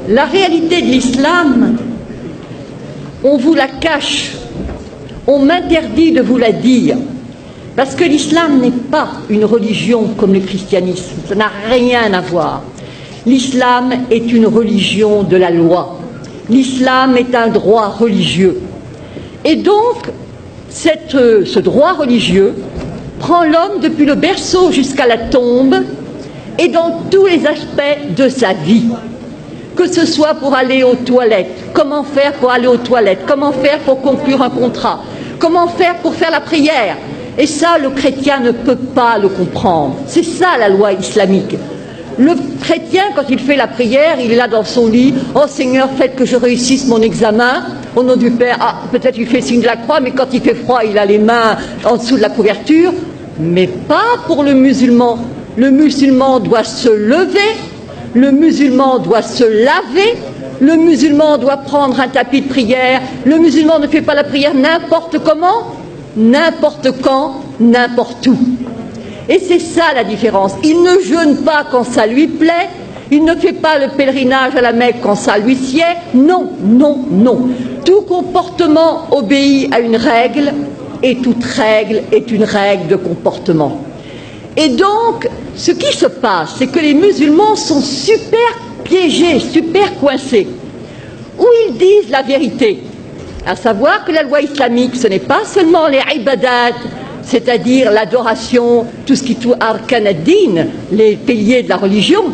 La réalité de l'islam, on vous la cache, on m'interdit de vous la dire, parce que l'islam n'est pas une religion comme le christianisme, ça n'a rien à voir. L'islam est une religion de la loi, l'islam est un droit religieux. Et donc, ce droit religieux prend l'homme depuis le berceau jusqu'à la tombe et dans tous les aspects de sa vie. Que ce soit pour aller aux toilettes, comment faire pour aller aux toilettes, comment faire pour conclure un contrat, comment faire pour faire la prière. Et ça, le chrétien ne peut pas le comprendre. C'est ça la loi islamique. Le chrétien, quand il fait la prière, il est là dans son lit. « Oh Seigneur, faites que je réussisse mon examen. Au nom du Père. » Ah, peut-être il fait signe de la croix, mais quand il fait froid, il a les mains en dessous de la couverture. Mais pas pour le musulman. Le musulman doit se lever. Le musulman doit se laver, le musulman doit prendre un tapis de prière, le musulman ne fait pas la prière n'importe comment, n'importe quand, n'importe où. Et c'est ça la différence. Il ne jeûne pas quand ça lui plaît, il ne fait pas le pèlerinage à la Mecque quand ça lui sied. Non, non, non. Tout comportement obéit à une règle et toute règle est une règle de comportement. Et donc, ce qui se passe, c'est que les musulmans sont super piégés, super coincés. Ou ils disent la vérité, à savoir que la loi islamique, ce n'est pas seulement les ibadat, c'est-à-dire l'adoration, tout ce qui touche arkan ad-din, les piliers de la religion,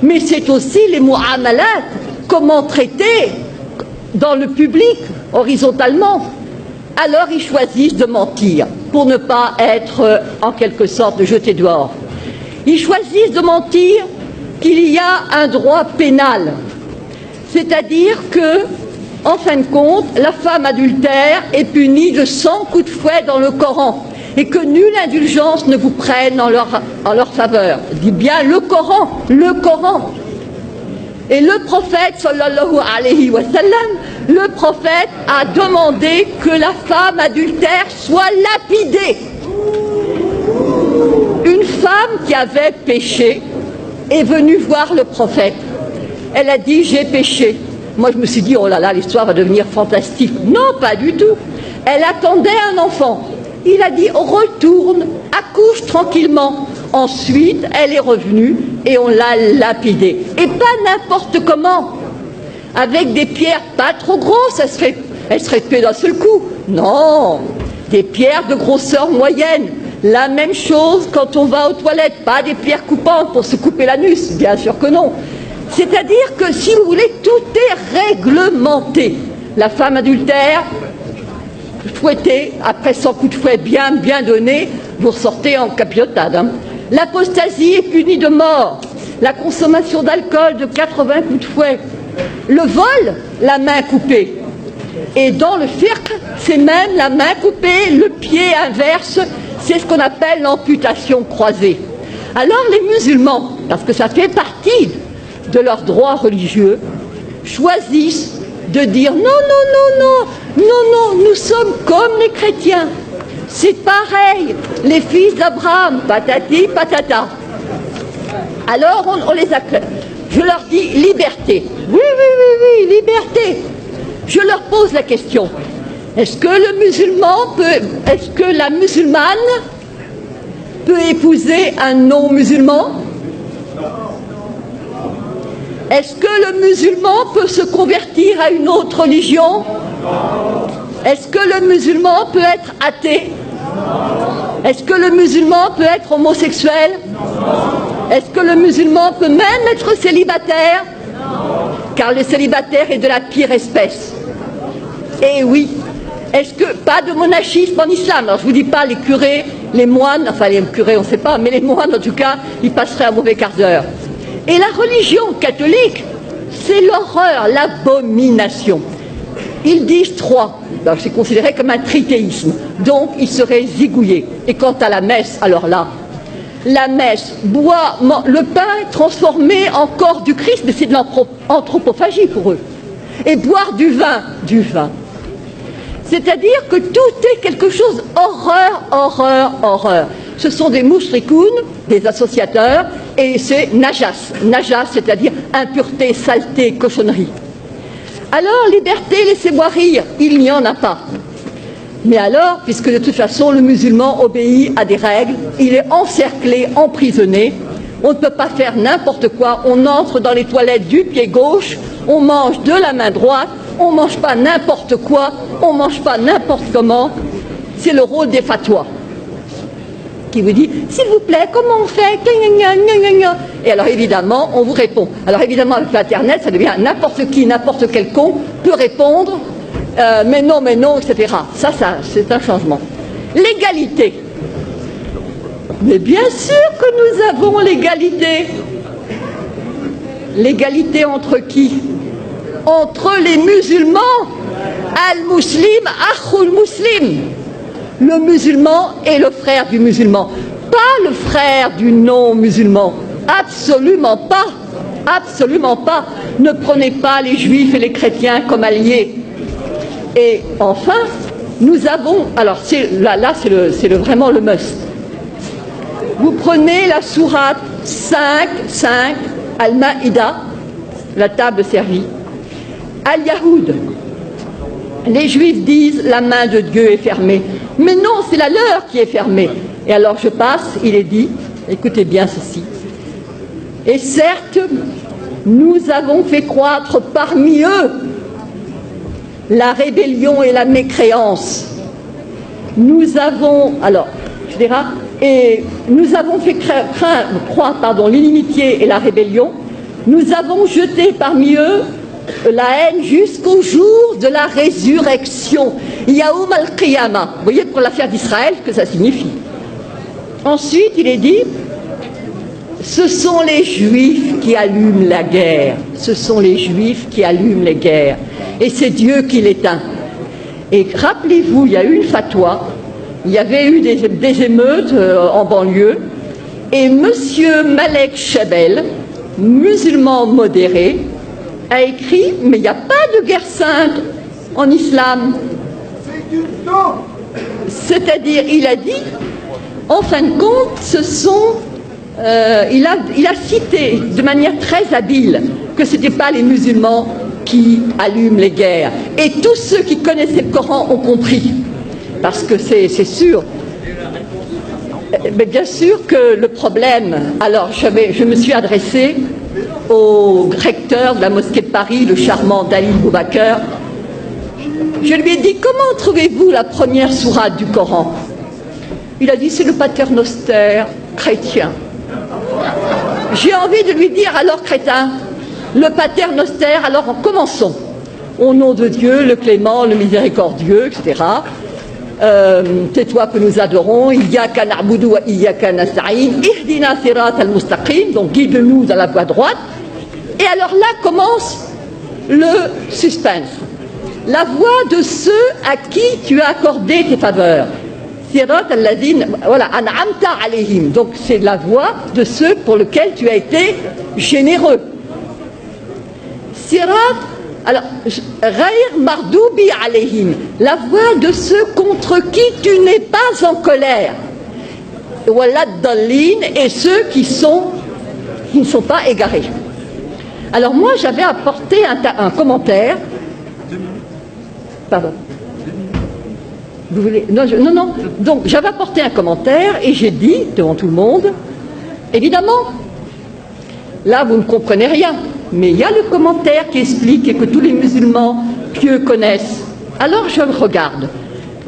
mais c'est aussi les mu'amalat, comment traiter dans le public, horizontalement. Alors ils choisissent de mentir pour ne pas être en quelque sorte jetés dehors. Ils choisissent de mentir qu'il y a un droit pénal, c'est-à-dire que, en fin de compte, la femme adultère est punie de 100 coups de fouet dans le Coran et que nulle indulgence ne vous prenne en leur faveur. Dit bien le Coran, le Coran. Et le prophète, sallallahu alayhi wa sallam, le prophète a demandé que la femme adultère soit lapidée. Une femme qui avait péché est venue voir le prophète. Elle a dit « j'ai péché ». Moi je me suis dit « oh là là, l'histoire va devenir fantastique ». Non, pas du tout. Elle attendait un enfant. Il a dit « retourne, accouche tranquillement ». Ensuite, elle est revenue et on l'a lapidée. Et pas n'importe comment. Avec des pierres pas trop grosses, elle serait tuée d'un seul coup. Non, des pierres de grosseur moyenne. La même chose quand on va aux toilettes, pas des pierres coupantes pour se couper l'anus, bien sûr que non. C'est-à-dire que, si vous voulez, tout est réglementé. La femme adultère, fouettée, après 100 coups de fouet bien donnés, vous ressortez en capilotade. Hein. L'apostasie est punie de mort. La consommation d'alcool de 80 coups de fouet. Le vol, la main coupée. Et dans le fiqh, c'est même la main coupée, le pied inverse, c'est ce qu'on appelle l'amputation croisée. Alors les musulmans, parce que ça fait partie de leurs droits religieux, choisissent de dire non, non, non, non, non, non, nous sommes comme les chrétiens. C'est pareil, les fils d'Abraham, patati, patata. Alors on les acclame. Je leur dis liberté. Oui, oui, oui, oui, liberté. Je leur pose la question. Est-ce que le musulman peut, est-ce que la musulmane peut épouser un non-musulman? Est-ce que le musulman peut se convertir à une autre religion? Est-ce que le musulman peut être athée? Est-ce que le musulman peut être homosexuel? Est-ce que le musulman peut même être célibataire? Car le célibataire est de la pire espèce. Et oui. Est-ce que, pas de monachisme en islam? Alors je ne vous dis pas les curés, les moines, enfin les curés on ne sait pas, mais les moines en tout cas, ils passeraient un mauvais quart d'heure. Et la religion catholique, c'est l'horreur, l'abomination. Ils disent trois, alors c'est considéré comme un trithéisme, donc ils seraient zigouillés. Et quant à la messe, alors là, la messe, boit, le pain transformé en corps du Christ, mais c'est de l'anthropophagie pour eux. Et boire du vin. C'est-à-dire que tout est quelque chose, horreur, horreur, horreur. ce sont des moushrikoun, des associateurs, et c'est najas. Najas, c'est-à-dire impureté, saleté, cochonnerie. Alors, liberté, laissez-moi rire, il n'y en a pas. Mais alors, puisque de toute façon le musulman obéit à des règles, il est encerclé, emprisonné, on ne peut pas faire n'importe quoi, on entre dans les toilettes du pied gauche, on mange de la main droite, on ne mange pas n'importe quoi, on ne mange pas n'importe comment. C'est le rôle des fatwas qui vous dit, s'il vous plaît, comment on fait? Et alors évidemment, on vous répond. Alors évidemment, avec l'Internet, ça devient n'importe qui, n'importe quel con peut répondre, mais non, etc. Ça, c'est un changement. L'égalité. Mais bien sûr que nous avons l'égalité. L'égalité entre qui? Entre les musulmans. Al-Muslim, Akhul Muslim. Le musulman est le frère du musulman. Pas le frère du non-musulman. Absolument pas. Absolument pas. Ne prenez pas les juifs et les chrétiens comme alliés. Et enfin, nous avons... Alors là c'est vraiment le must. Vous prenez la sourate 5, Al-Maïda, la table servie. Al-Yahoud. Les Juifs disent la main de Dieu est fermée. Mais non, c'est la leur qui est fermée. Et alors je passe, il est dit, écoutez bien ceci. Et certes, nous avons fait croître parmi eux la rébellion et la mécréance. Nous avons, alors, je dirais, et nous avons fait croître l'inimitié et la rébellion. Nous avons jeté parmi eux la haine jusqu'au jour de la résurrection. Yaoum al-Qiyamah. Vous voyez pour l'affaire d'Israël ce que ça signifie. Ensuite, il est dit, ce sont les Juifs qui allument la guerre. Ce sont les Juifs qui allument les guerres. Et c'est Dieu qui l'éteint. Et rappelez-vous, il y a eu une fatwa, il y avait eu des émeutes en banlieue, et monsieur Malek Chabel, musulman modéré, a écrit, mais il n'y a pas de guerre sainte en islam. C'est-à-dire, il a dit, en fin de compte, ce sont... il a cité de manière très habile que ce n'étaient pas les musulmans qui allument les guerres. Et tous ceux qui connaissaient le Coran ont compris. Parce que c'est sûr. Mais bien sûr que le problème... Alors, je me suis adressée au recteur de la mosquée de Paris, le charmant Dalil Boubaker. Je lui ai dit, comment trouvez-vous la première sourate du Coran? Il a dit, c'est le paternoster chrétien. J'ai envie de lui dire, alors crétin, le paternoster, alors commençons. Au nom de Dieu, le clément, le miséricordieux, etc. C'est toi que nous adorons. Iyyaka na'budu wa iyyaka nasta'in. Ihdina sirat al-mustaqim. Donc guide-nous dans la voie droite. Et alors là commence le suspense. La voie de ceux à qui tu as accordé tes faveurs. Sirat al-ladhin, voilà, an'amta alayhim. Donc c'est la voie de ceux pour lesquels tu as été généreux. Sirat, alors, Ghayr mardoubi alayhim, la voie de ceux contre qui tu n'es pas en colère. Walad dallin, et ceux qui ne sont pas égarés. Alors moi j'avais apporté un commentaire. Pardon. Vous voulez... Non. Donc j'avais apporté un commentaire et j'ai dit devant tout le monde, évidemment, là vous ne comprenez rien, mais il y a le commentaire qui explique et que tous les musulmans pieux connaissent. Alors je regarde.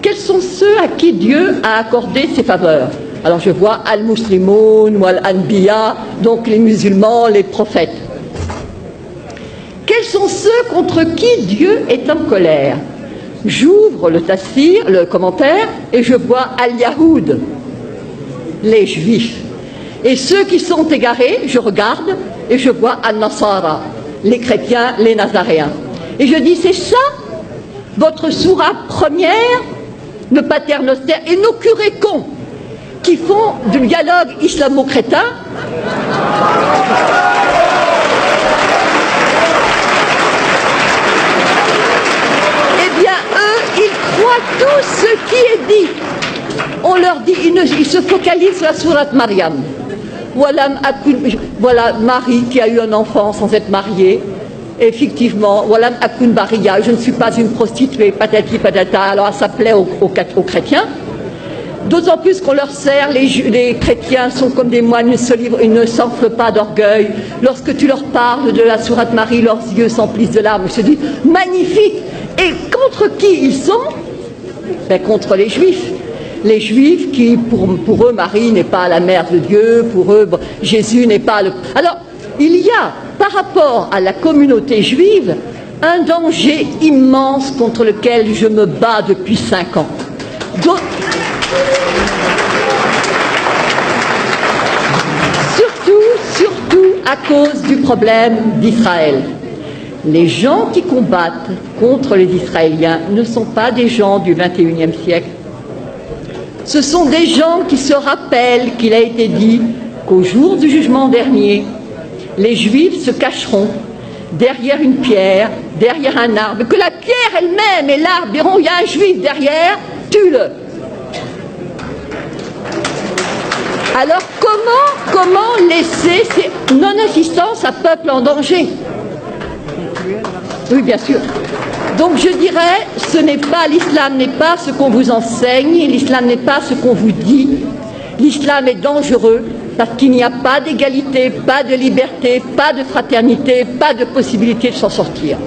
Quels sont ceux à qui Dieu a accordé ses faveurs? Alors je vois al-Muslimoun ou al-Anbiya, donc les musulmans, les prophètes. Quels sont ceux contre qui Dieu est en colère? J'ouvre le tafsir, le commentaire, et je vois al-Yahoud, les juifs. Et ceux qui sont égarés, je regarde et je vois al-Nasara, les chrétiens, les nazaréens. Et je dis, c'est ça votre sourate première, le paternoster, et nos curés cons qui font du dialogue islamo-crétin. Eh bien, eux, ils croient tout ce qui est dit. On leur dit, ils il se focalise sur la sourate Mariam. Voilà Marie qui a eu un enfant sans être mariée. Effectivement, Walam Akun Bariya, je ne suis pas une prostituée, patati patata. Alors ça plaît aux chrétiens. D'autant plus qu'on leur sert, les chrétiens sont comme des moines, ils ne s'enflent pas d'orgueil. Lorsque tu leur parles de la sourate Marie, leurs yeux s'emplissent de larmes. Je te dis, magnifique. Et contre qui ils sont? Ben, contre les Juifs. Les Juifs qui, pour eux, Marie n'est pas la mère de Dieu, pour eux, Jésus n'est pas le... Alors, il y a, par rapport à la communauté juive, un danger immense contre lequel je me bats depuis 5 ans. Surtout à cause du problème d'Israël. Les gens qui combattent contre les Israéliens ne sont pas des gens du XXIe siècle. Ce sont des gens qui se rappellent qu'il a été dit qu'au jour du jugement dernier, les Juifs se cacheront derrière une pierre, derrière un arbre, que la pierre elle-même et l'arbre diront, il y a un Juif derrière, tue-le. Alors comment laisser ces non-assistance à peuple en danger? Oui, bien sûr. Donc je dirais, l'islam n'est pas ce qu'on vous enseigne, l'islam n'est pas ce qu'on vous dit. L'islam est dangereux parce qu'il n'y a pas d'égalité, pas de liberté, pas de fraternité, pas de possibilité de s'en sortir.